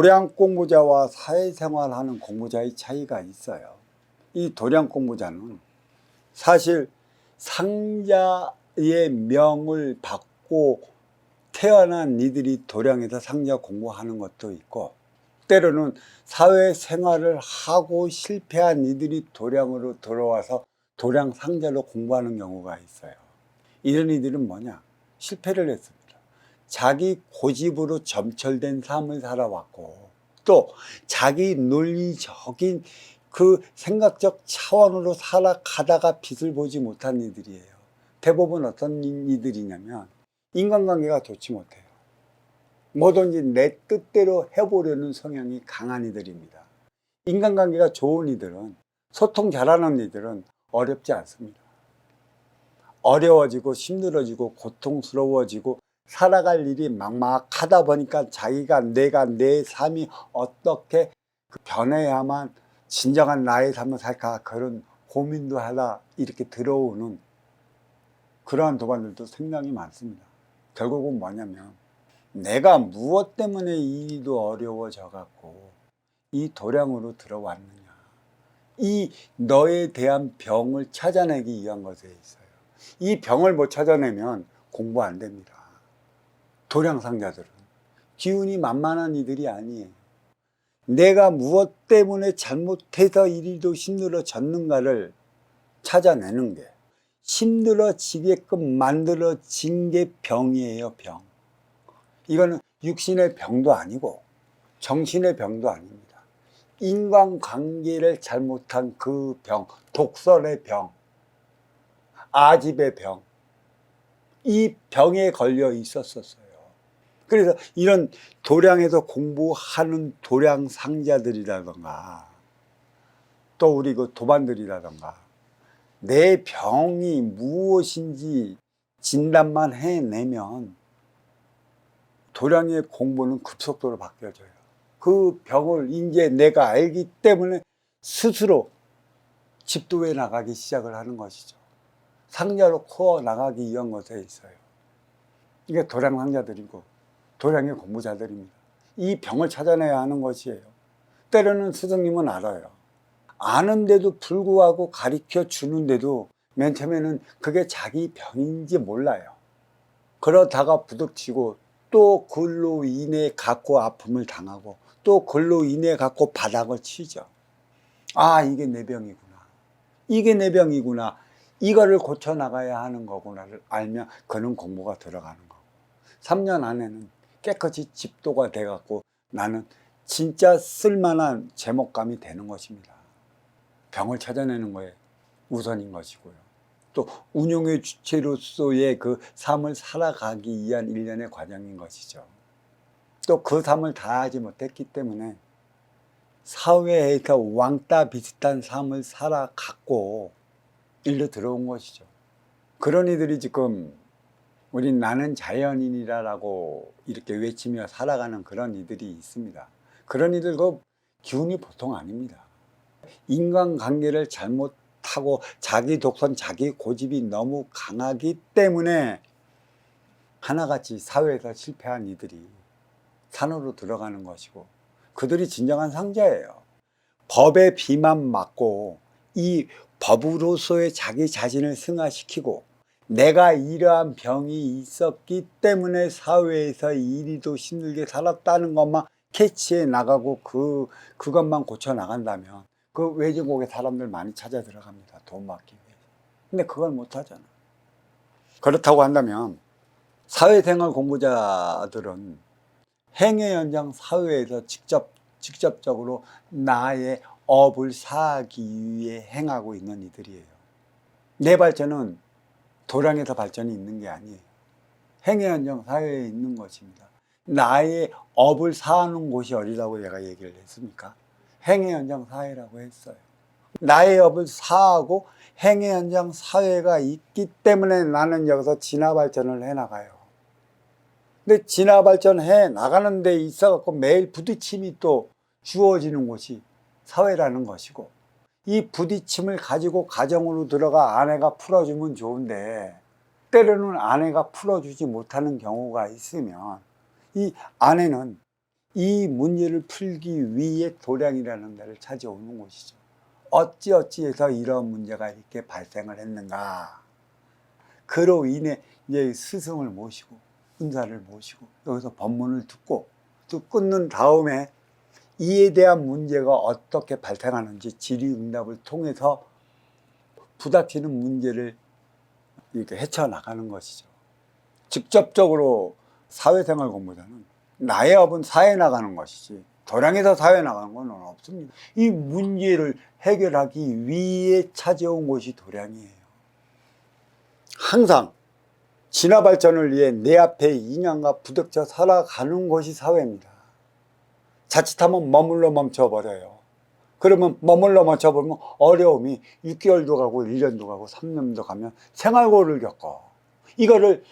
도량 공부자와 사회생활하는 공부자의 차이가 있어요. 이 도량 공부자는 사실 상자의 명을 받고 태어난 이들이 도량에서 상자 공부하는 것도 있고, 때로는 사회생활을 하고 실패한 이들이 도량으로 들어와서 도량 상자로 공부하는 경우가 있어요. 이런 이들은 뭐냐? 실패를 했습니다. 자기 고집으로 점철된 삶을 살아왔고, 또 자기 논리적인 그 생각적 차원으로 살아가다가 빛을 보지 못한 이들이에요. 대부분 어떤 이들이냐면 인간관계가 좋지 못해요. 뭐든지 내 뜻대로 해보려는 성향이 강한 이들입니다. 인간관계가 좋은 이들은, 소통 잘하는 이들은 어렵지 않습니다. 어려워지고 힘들어지고 고통스러워지고 살아갈 일이 막막하다 보니까 자기가 내 삶이 어떻게 변해야만 진정한 나의 삶을 살까, 그런 고민도 하다 이렇게 들어오는 그러한 도반들도 상당히 많습니다. 결국은 뭐냐면 내가 무엇 때문에 이 일도 어려워져 갖고 이 도량으로 들어왔느냐, 이 너에 대한 병을 찾아내기 위한 것에 있어요. 이 병을 못 찾아내면 공부 안 됩니다. 도량상자들은 기운이 만만한 이들이 아니에요. 내가 무엇 때문에 잘못해서 이리도 힘들어졌는가를 찾아내는 게, 힘들어지게끔 만들어진 게 병이에요. 병. 이거는 육신의 병도 아니고 정신의 병도 아닙니다. 인간관계를 잘못한 그 병, 독설의 병, 아집의 병, 이 병에 걸려 있었어요. 그래서 이런 도량에서 공부하는 도량 상자들이라던가, 또 우리 그 도반들이라던가, 내 병이 무엇인지 진단만 해내면 도량의 공부는 급속도로 바뀌어져요. 그 병을 이제 내가 알기 때문에 스스로 집도해 나가기 시작을 하는 것이죠. 상자로 커 나가기 위한 것에 있어요. 이게 도량 상자들이고 도량의 공부자들입니다. 이 병을 찾아내야 하는 것이에요. 때로는 스승님은 알아요. 아는데도 불구하고 가르쳐 주는데도 맨 처음에는 그게 자기 병인지 몰라요. 그러다가 부닥치고 또 그걸로 인해 갖고 아픔을 당하고 또 그걸로 인해 갖고 바닥을 치죠. 아, 이게 내 병이구나. 이게 내 병이구나. 이거를 고쳐나가야 하는 거구나를 알면 그는 공부가 들어가는 거고, 3년 안에는 깨끗이 집도가 돼갖고 나는 진짜 쓸만한 제목감이 되는 것입니다. 병을 찾아내는 거에 우선인 것이고요. 또 운용의 주체로서의 그 삶을 살아가기 위한 일련의 과정인 것이죠. 또 그 삶을 다하지 못했기 때문에 사회에서 왕따 비슷한 삶을 살아갔고 일로 들어온 것이죠. 그런 이들이 지금 우리 나는 자연인이라고 이렇게 외치며 살아가는 그런 이들이 있습니다. 그런 이들 그 기운이 보통 아닙니다. 인간관계를 잘못하고 자기 독선, 자기 고집이 너무 강하기 때문에 하나같이 사회에서 실패한 이들이 산으로 들어가는 것이고, 그들이 진정한 상자예요. 법의 비만 맞고 이 법으로서의 자기 자신을 승화시키고 내가 이러한 병이 있었기 때문에 사회에서 이리도 힘들게 살았다는 것만 캐치해 나가고 그것만 고쳐 나간다면 그 외진곡에 사람들 많이 찾아 들어갑니다. 돈 받기 위해서. 근데 그걸 못 하잖아. 그렇다고 한다면 사회생활 공부자들은 행의 현장 사회에서 직접적으로 나의 업을 사하기 위해 행하고 있는 이들이에요. 내 발전은 도량에서 발전이 있는 게 아니에요. 행의 현장 사회에 있는 것입니다. 나의 업을 사하는 곳이 어디라고 내가 얘기를 했습니까? 행의 현장 사회라고 했어요. 나의 업을 사하고 행의 현장 사회가 있기 때문에 나는 여기서 진화 발전을 해나가요. 근데 진화 발전해 나가는 데 있어갖고 매일 부딪힘이 또 주어지는 곳이 사회라는 것이고, 이 부딪힘을 가지고 가정으로 들어가 아내가 풀어주면 좋은데 때로는 아내가 풀어주지 못하는 경우가 있으면 이 아내는 이 문제를 풀기 위해 도량이라는 데를 찾아오는 곳이죠. 어찌어찌해서 이런 문제가 이렇게 발생을 했는가. 그로 인해 이제 스승을 모시고 은사를 모시고 여기서 법문을 듣고 또 끊는 다음에 이에 대한 문제가 어떻게 발생하는지 질의응답을 통해서 부닥치는 문제를 이렇게 헤쳐나가는 것이죠. 직접적으로 사회생활 공부자는 나의 업은 사회에 나가는 것이지 도량에서 사회에 나가는 건 없습니다. 이 문제를 해결하기 위해 찾아온 곳이 도량이에요. 항상 진화 발전을 위해 내 앞에 인연과 부닥쳐 살아가는 것이 사회입니다. 자칫하면 머물러 멈춰버려요. 그러면 머물러 멈춰버리면 어려움이 6개월도 가고 1년도 가고 3년도 가면 생활고를 겪어. 이거를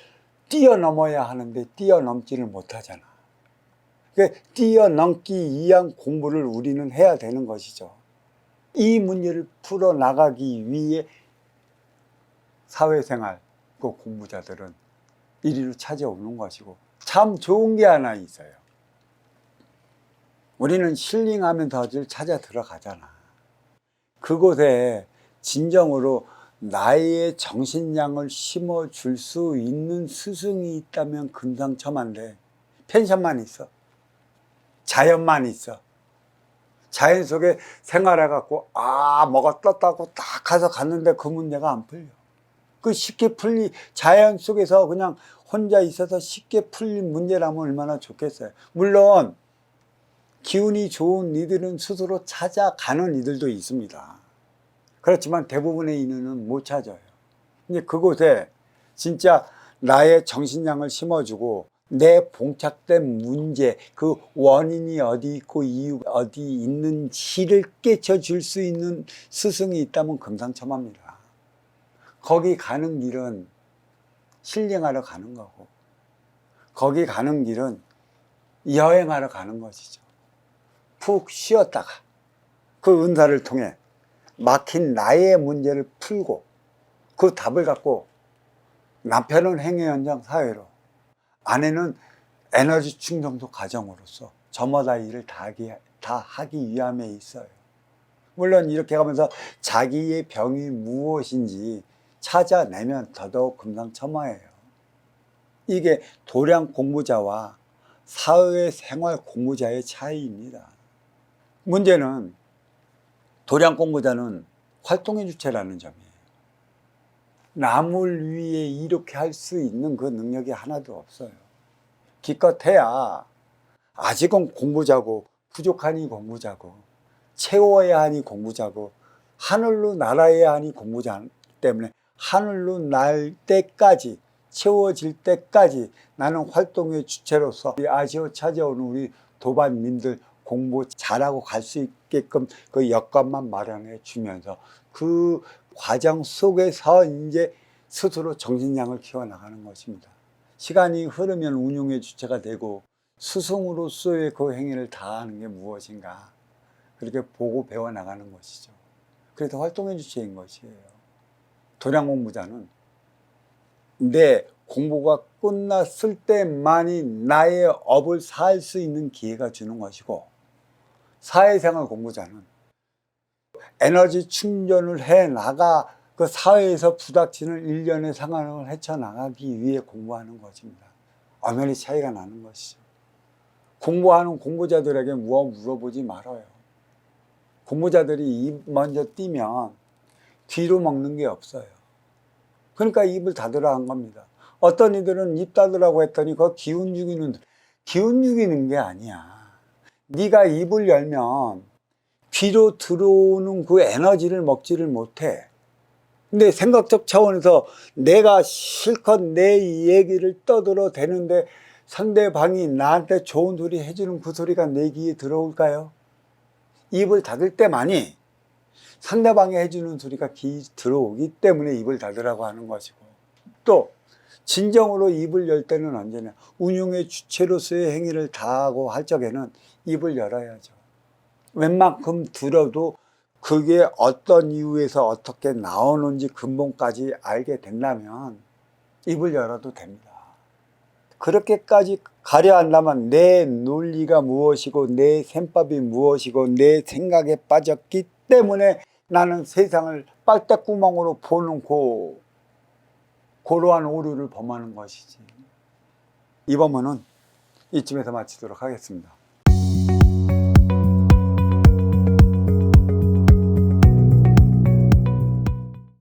뛰어넘어야 하는데 뛰어넘지를 못하잖아. 그러니까 뛰어넘기 위한 공부를 우리는 해야 되는 것이죠. 이 문제를 풀어나가기 위해 사회생활 그 공부자들은 이리로 찾아오는 것이고 참 좋은 게 하나 있어요. 우리는 힐링하면서 찾아 들어가잖아. 그곳에 진정으로 나의 정신량을 심어줄 수 있는 스승이 있다면 금상첨화인데 펜션만 있어. 자연만 있어. 자연 속에 생활해갖고 뭐가 떴다고 딱 가서 갔는데 그 문제가 안 풀려. 그 쉽게 자연 속에서 그냥 혼자 있어서 쉽게 풀린 문제라면 얼마나 좋겠어요. 물론 기운이 좋은 이들은 스스로 찾아가는 이들도 있습니다. 그렇지만 대부분의 인원은 못 찾아요. 근데 그곳에 진짜 나의 정신량을 심어주고 내 봉착된 문제, 그 원인이 어디 있고 이유가 어디 있는지를 깨쳐줄 수 있는 스승이 있다면 금상첨화입니다. 거기 가는 길은 힐링하러 가는 거고 거기 가는 길은 여행하러 가는 것이죠. 푹 쉬었다가 그 은사를 통해 막힌 나의 문제를 풀고 그 답을 갖고 남편은 행위 현장 사회로 아내는 에너지 충전소 가정으로서 저마다 일을 다 하기 위함에 있어요. 물론 이렇게 가면서 자기의 병이 무엇인지 찾아내면 더더욱 금상첨화예요. 이게 도량 공부자와 사회생활 공부자의 차이입니다. 문제는 도량 공부자는 활동의 주체라는 점이에요. 남을 위해 이렇게 할 수 있는 그 능력이 하나도 없어요. 기껏해야 아직은 공부자고 부족하니 공부자고 채워야 하니 공부자고 하늘로 날아야 하니 공부자 때문에 하늘로 날 때까지 채워질 때까지 나는 활동의 주체로서 아시아 찾아오는 우리 도반민들 공부 잘하고 갈 수 있게끔 그 여건만 마련해 주면서 그 과정 속에서 이제 스스로 정신량을 키워나가는 것입니다. 시간이 흐르면 운용의 주체가 되고 스승으로서의 그 행위를 다하는 게 무엇인가 그렇게 보고 배워나가는 것이죠. 그래서 활동의 주체인 것이에요. 도량 공부자는 내 공부가 끝났을 때만이 나의 업을 살 수 있는 기회가 주는 것이고 사회생활 공부자는 에너지 충전을 해나가 그 사회에서 부닥치는 일련의 상황을 헤쳐나가기 위해 공부하는 것입니다. 엄연히 차이가 나는 것이죠. 공부하는 공부자들에게 무엇 물어보지 말아요. 공부자들이 입 먼저 띄면 귀로 먹는 게 없어요. 그러니까 입을 닫으라 한 겁니다. 어떤 이들은 입 닫으라고 했더니 그 기운 죽이는 게 아니야. 네가 입을 열면 귀로 들어오는 그 에너지를 먹지를 못해. 근데 생각적 차원에서 내가 실컷 내 얘기를 떠들어 대는데 상대방이 나한테 좋은 소리 해주는 그 소리가 내 귀에 들어올까요? 입을 닫을 때만이 상대방이 해주는 소리가 귀에 들어오기 때문에 입을 닫으라고 하는 것이고 또 진정으로 입을 열 때는 언제냐 운용의 주체로서의 행위를 다하고 할 적에는 입을 열어야죠. 웬만큼 들어도 그게 어떤 이유에서 어떻게 나오는지 근본까지 알게 된다면 입을 열어도 됩니다. 그렇게까지 가려 한다면 내 논리가 무엇이고 내 셈법이 무엇이고 내 생각에 빠졌기 때문에 나는 세상을 빨대구멍으로 보는 고러한 오류를 범하는 것이지. 이 법문은 이쯤에서 마치도록 하겠습니다.